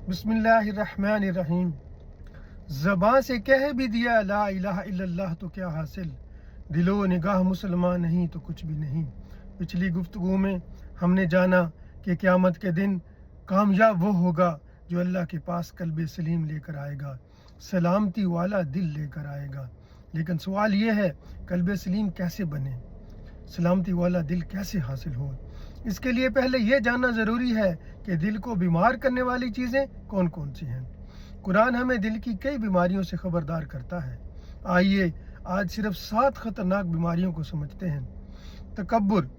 बिस्मिल्लाहिर्रहमानिर्रहीम। ज़बां से कह भी दिया ला इलाहा इल्लल्लाह तो क्या हासिल, दिलो निगाह मुसलमान नहीं तो कुछ भी नहीं। पिछली गुफ्तगू में हमने जाना कि क़यामत के दिन कामयाब वो होगा जो अल्लाह के पास कल्ब सलीम लेकर आएगा, सलामती वाला दिल लेकर आएगा। लेकिन सवाल ये है, कल्ब सलीम कैसे बने, सलामती वाला दिल कैसे हासिल हो। इसके लिए पहले ये जानना ज़रूरी है कि दिल को बीमार करने वाली चीज़ें कौन कौन सी हैं। कुरान हमें दिल की कई बीमारियों से खबरदार करता है। आइए आज सिर्फ 7 ख़तरनाक बीमारियों को समझते हैं। तकब्बुर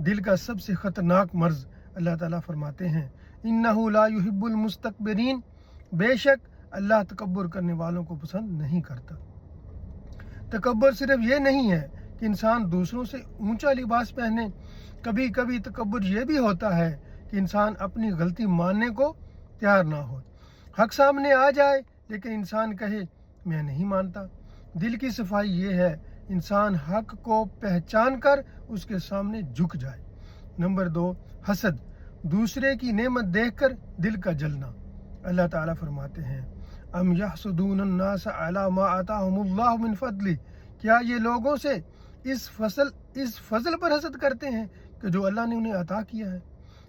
दिल का सबसे ख़तरनाक मर्ज़। अल्लाह ताला फरमाते हैं, इन्नहु ला युहिब्बुल मुस्तकबिरीन, बेशक अल्लाह तकब्बुर करने वालों को पसंद नहीं करता। तकब्बुर सिर्फ ये नहीं है कि इंसान दूसरों से ऊंचा लिबास पहने, कभी कभी तकब्बुर ये भी होता है कि इंसान अपनी गलती मानने को तैयार ना हो। हक सामने आ जाए लेकिन इंसान कहे मैं नहीं मानता। दिल की सफाई ये है, इंसान हक को पहचान कर उसके सामने झुक जाए। नंबर 2, हसद, दूसरे की नेमत देखकर दिल का जलना। अल्लाह ताला फरमाते हैं, अम यहसुदून अन्नास अला मा आताहुमुल्लाहु मिन फदली, क्या ये लोगों से इस फजल पर हसद करते हैं कि जो अल्लाह ने उन्हें अता किया है।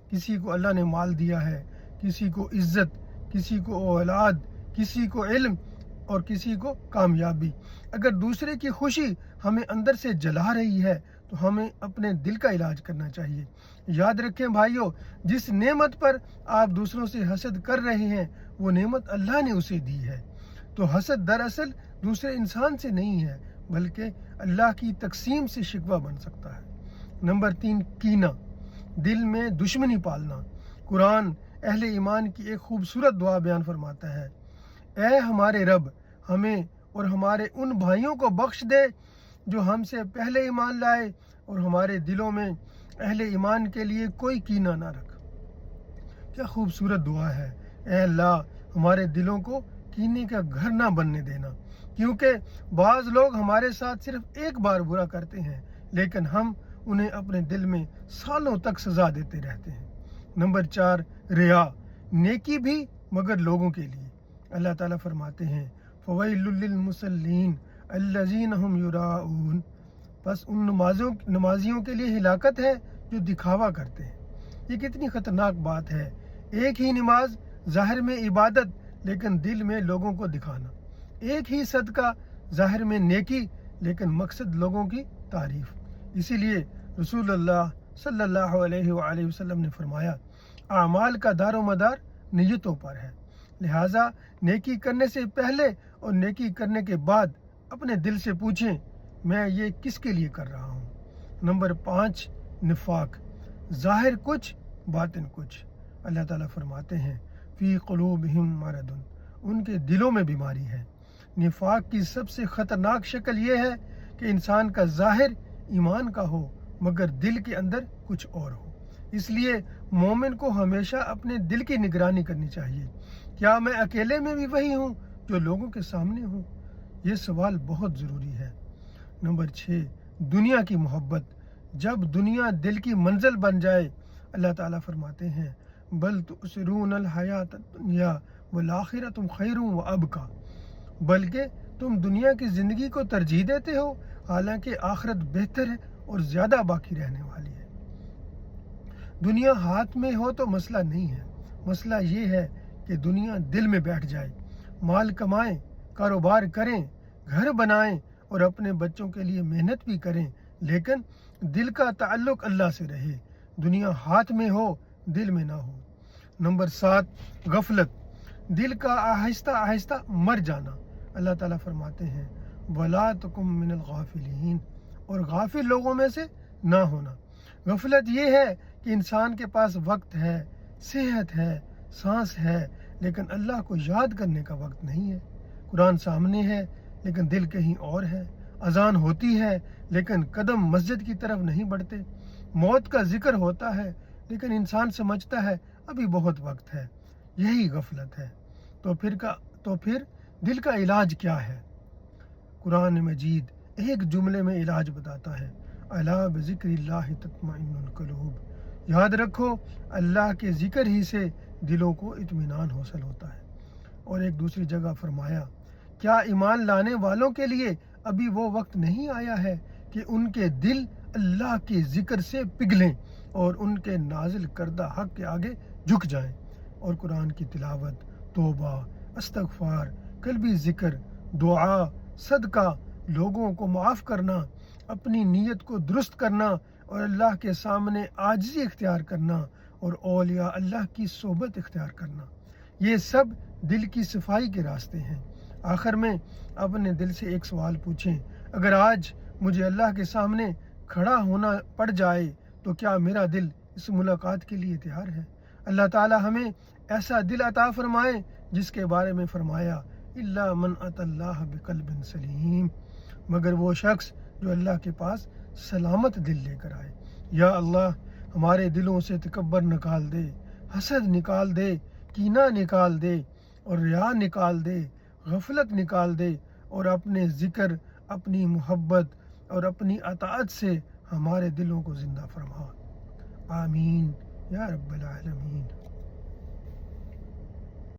किसी को अल्लाह ने माल दिया है, किसी को इज्जत, किसी को औलाद, किसी को इल्म और किसी को कामयाबी। अगर दूसरे की खुशी हमें अंदर से जला रही है तो हमें अपने दिल का इलाज करना चाहिए। याद रखें भाइयों, जिस नेमत पर आप दूसरों से हसद कर रहे हैं वो नेमत अल्लाह ने उसे दी है। तो हसद दरअसल दूसरे इंसान से नहीं है बल्कि अल्लाह की तकसीम से शिकवा बन सकता है। नंबर 3, कीना, दिल में दुश्मनी पालना। कुरान अहले ईमान की एक खूबसूरत दुआ बयान फरमाता है, ऐ हमारे रब, हमें और हमारे उन भाइयों को बख्श दे जो हमसे पहले ईमान लाए और हमारे दिलों में अहले ईमान के लिए कोई कीना ना रख। क्या खूबसूरत दुआ है। ऐ अल्लाह, हमारे दिलों को कीने का घर ना बनने देना, क्योंकि बाज़ लोग हमारे साथ सिर्फ एक बार बुरा करते हैं लेकिन हम उन्हें अपने दिल में सालों तक सजा देते रहते हैं। नंबर 4, रिया, नेकी भी मगर लोगों के लिए। अल्लाह ताला फरमाते हैं, फ़वैलुल लिल मुसल्लीन अल्लज़ीना हुम युराऊन, बस उन नमाजियों के लिए हिलाकत है जो दिखावा करते हैं। ये कितनी ख़तरनाक बात है, एक ही नमाज ज़ाहिर में इबादत लेकिन दिल में लोगों को दिखाना, एक ही सदका ज़ाहिर में नेकी लेकिन मकसद लोगों की तारीफ। इसीलिए रसूलुल्लाह सल्लल्लाहु अलैहि वसल्लम ने फरमाया, आमाल का दारो मदार नियतों पर है, लिहाजा नेकी करने से पहले और नेकी करने के बाद अपने दिल से पूछें, मैं ये किसके लिए कर रहा हूँ। नंबर 5, निफाक, ज़ाहिर कुछ बातिन कुछ। अल्लाह ताला फरमाते हैं, फ़ी क़ुलूबिहिम मरदुन, उनके दिलों में बीमारी है। निफाक की सबसे ख़तरनाक शक्ल ये है कि इंसान का ज़ाहिर ईमान का हो मगर दिल के अंदर कुछ और हो। इसलिए मोमिन को हमेशा अपने दिल की निगरानी करनी चाहिए। क्या मैं अकेले में भी वही हूँ जो लोगों के सामने हूँ? ये सवाल बहुत ज़रूरी है। नंबर 6, दुनिया की मोहब्बत, जब दुनिया दिल की मंजिल बन जाए। अल्लाह ताला फरमाते हैं, बल तुसिरूनल हयात दुनिया वल आखिरतु खैरुम व अबका, बल्कि तुम दुनिया की ज़िंदगी को तरजीह देते हो हालांकि आखिरत बेहतर है और ज़्यादा बाकी रहने वाली है। दुनिया हाथ में हो तो मसला नहीं है, मसला ये है कि दुनिया दिल में बैठ जाए। माल कमाएं, कारोबार करें, घर बनाएं और अपने बच्चों के लिए मेहनत भी करें, लेकिन दिल का ताल्लुक अल्लाह से रहे। दुनिया हाथ में हो, दिल में ना हो। नंबर 7, गफलत, दिल का आहिस्ता आहिस्ता मर जाना। अल्लाह ताला फरमाते हैं, वला तकुम मिनल गाफिलीन, और गाफिल लोगों में से ना होना। गफलत ये है कि इंसान के पास वक्त है, सेहत है, सांस है, लेकिन अल्लाह को याद करने का वक्त नहीं है। कुरान सामने है लेकिन दिल कहीं और है। अजान होती है लेकिन कदम मस्जिद की तरफ नहीं बढ़ते। मौत का जिक्र होता है लेकिन इंसान समझता है अभी बहुत वक्त है। यही गफलत है। तो फिर दिल का इलाज क्या है? कुरान मजीद एक जुमले में इलाज बताता है, अला बिज़िक्रिल्लाहि तत्मइन्नुल कुलूब, याद रखो अल्लाह के जिक्र ही से دلوں کو اطمینان حاصل ہوتا ہے۔ اور ایک دوسری جگہ فرمایا، کیا ایمان لانے والوں کے لیے ابھی وہ وقت نہیں آیا ہے کہ ان کے دل اللہ کے ذکر سے پگھلیں اور ان کے نازل کردہ حق کے آگے جھک جائیں۔ اور قرآن کی تلاوت، توبہ، استغفار، قلبی ذکر، دعا، صدقہ، لوگوں کو معاف کرنا، اپنی نیت کو درست کرنا اور اللہ کے سامنے عاجزی اختیار کرنا اور اولیاء اللہ کی صحبت اختیار کرنا، یہ سب دل کی صفائی کے راستے ہیں۔ آخر میں اپنے دل سے ایک سوال پوچھیں، اگر آج مجھے اللہ کے سامنے کھڑا ہونا پڑ جائے تو کیا میرا دل اس ملاقات کے لیے تیار ہے؟ اللہ تعالی ہمیں ایسا دل عطا فرمائے جس کے بارے میں فرمایا، الا من اتى اللہ بقلب سلیم، مگر وہ شخص جو اللہ کے پاس سلامت دل لے کر آئے۔ یا اللہ ہمارے دلوں سے تکبر نکال دے، حسد نکال دے، کینہ نکال دے اور ریا نکال دے، غفلت نکال دے، اور اپنے ذکر، اپنی محبت اور اپنی اطاعت سے ہمارے دلوں کو زندہ فرما۔ آمین یا رب العالمین۔